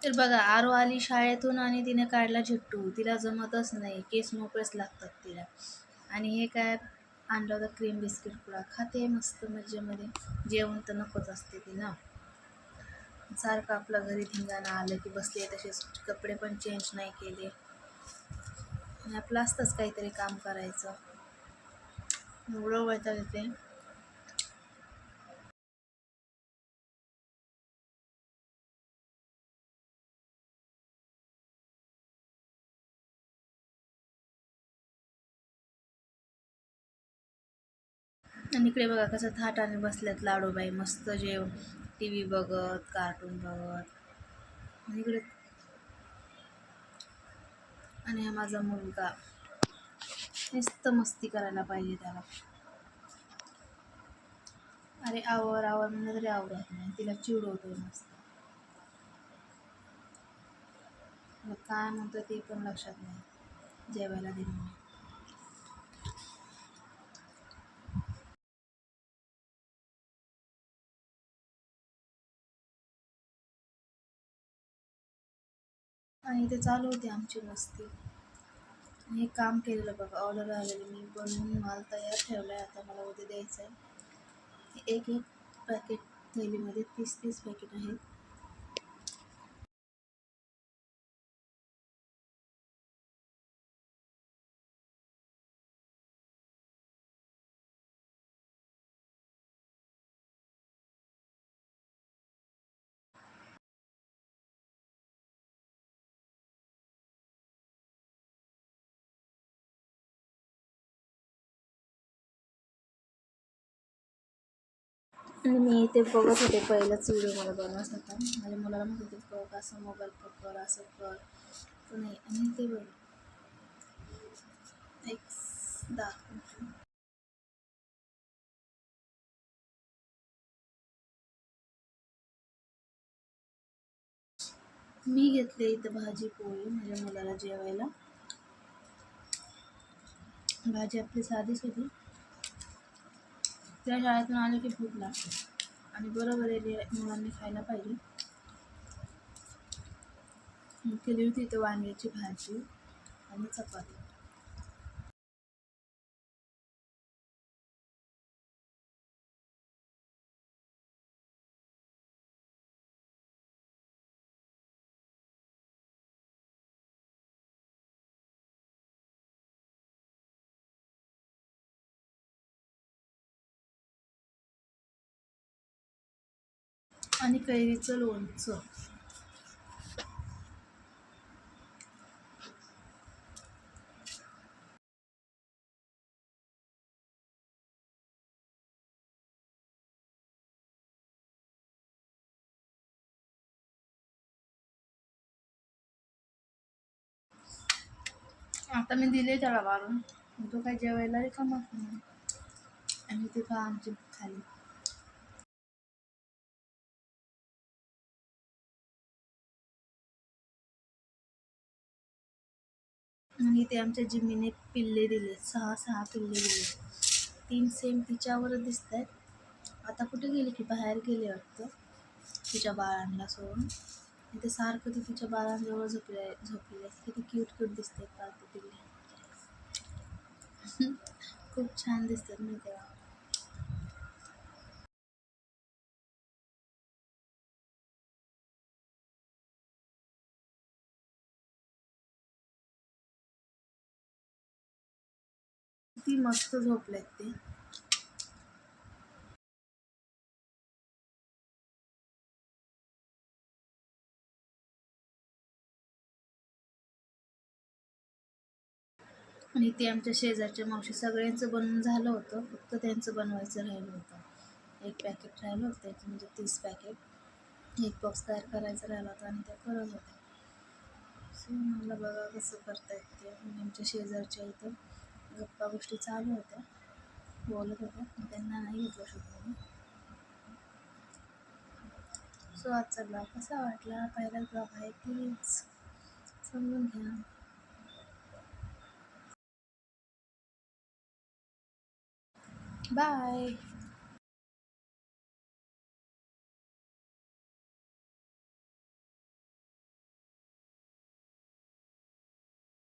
तर बघा, आरो आली शाळेतून आणि तिने काढला चिट्टू. तिला जमतच नाही, केस मोकळेच लागतात तिला. आणि हे काय आणलं होतं, क्रीम बिस्किट पुडा खाते मस्त मजेमध्ये. जेवण तर नकोच असते तिला. सारखं आपलं घरी धिंगाणा आलं की बसले तसेच, कपडे पण चेंज नाही केले. आणि आपलं असतंच काहीतरी काम करायचं. एवढं वैताग येते. आणि इकडे बघा कसं थाटाने बसल्यात लाडूबाई, मस्त जेव टी व्ही बघत, कार्टून बघत. आणि इकडे आणि हा माझा मुलगा नुसतं मस्ती करायला पाहिजे त्याला. अरे आवर आवर म्हणलं तरी आवरत नाही, तिला चिडवतोय मस्त. मग काय म्हणतो ते पण लक्षात नाही, जेवायला दे म्हणून. आणि ते चालू होती आमची मस्ती. आणि हे काम केलेलं बघा, ऑर्डर आलेली, मी बनवून माल तयार ठेवला आहे, आता मला उद्या द्यायचं आहे. एक एक पॅकेट थैलीमध्ये 30-30 पॅकेट आहेत. आणि मी इथे बघत होते, पहिलाच व्हिडिओ मला बनवायचा होता. माझ्या मुलाला म्हणत होते बघ असं मोबाईल पकड, असं कर. पण नाही, आणि ते बघ एक दाखव. मी घेतले इथं भाजी पोळी माझ्या मुलाला जेवायला. भाजी आपली साधीच होती. त्या शाळेतून आले की भूक लागते आणि बरोबर आहे, मुलांनी खायला पाहिजे. केली होती इथं वांग्याची भाजी आणि चपाती. आणि कैरीचं लोणचं. आता मी दिले त्याला वाढून, तो काय जेवायला रिकामाच नाही. आणि ते का आमची खाली. आणि ते आमच्या जिम्मीने पिल्ले दिले, 6 पिल्ले दिले. 3 सेम तिच्यावरच दिसत आहेत. आता कुठे गेली की बाहेर गेले वाटतं तिच्या बाळांना सोडून. ते सारखं ती तिच्या बाळांजवळ झोपलेली असते. किती क्यूट क्यूट दिसते पाळती पिल्ले. खूप छान दिसतात मी तेव्हा. किती मस्त झोपलेत ते. आणि ते आमच्या शेजारच्या मावशी सगळ्यांचं बनवून झालं होतं, फक्त त्यांचं बनवायचं राहिलं होतं. एक पॅकेट राहिलं होतं, एक म्हणजे 30 पॅकेट. एक बॉक्स तयार करायचा राहिला होता आणि त्या करत होत्या. सो मला बघा कसं करतायत ते. आणि आमच्या शेजारच्या इथं गप्पा गोष्टी चालू होत्या, बोलत होत्या, पण त्यांना नाही घेतलं शूटमध्ये. सो आजचा ब्लॉग कसा वाटला, पहिला ब्लॉग आहे प्लीज समजून घ्या. बाय.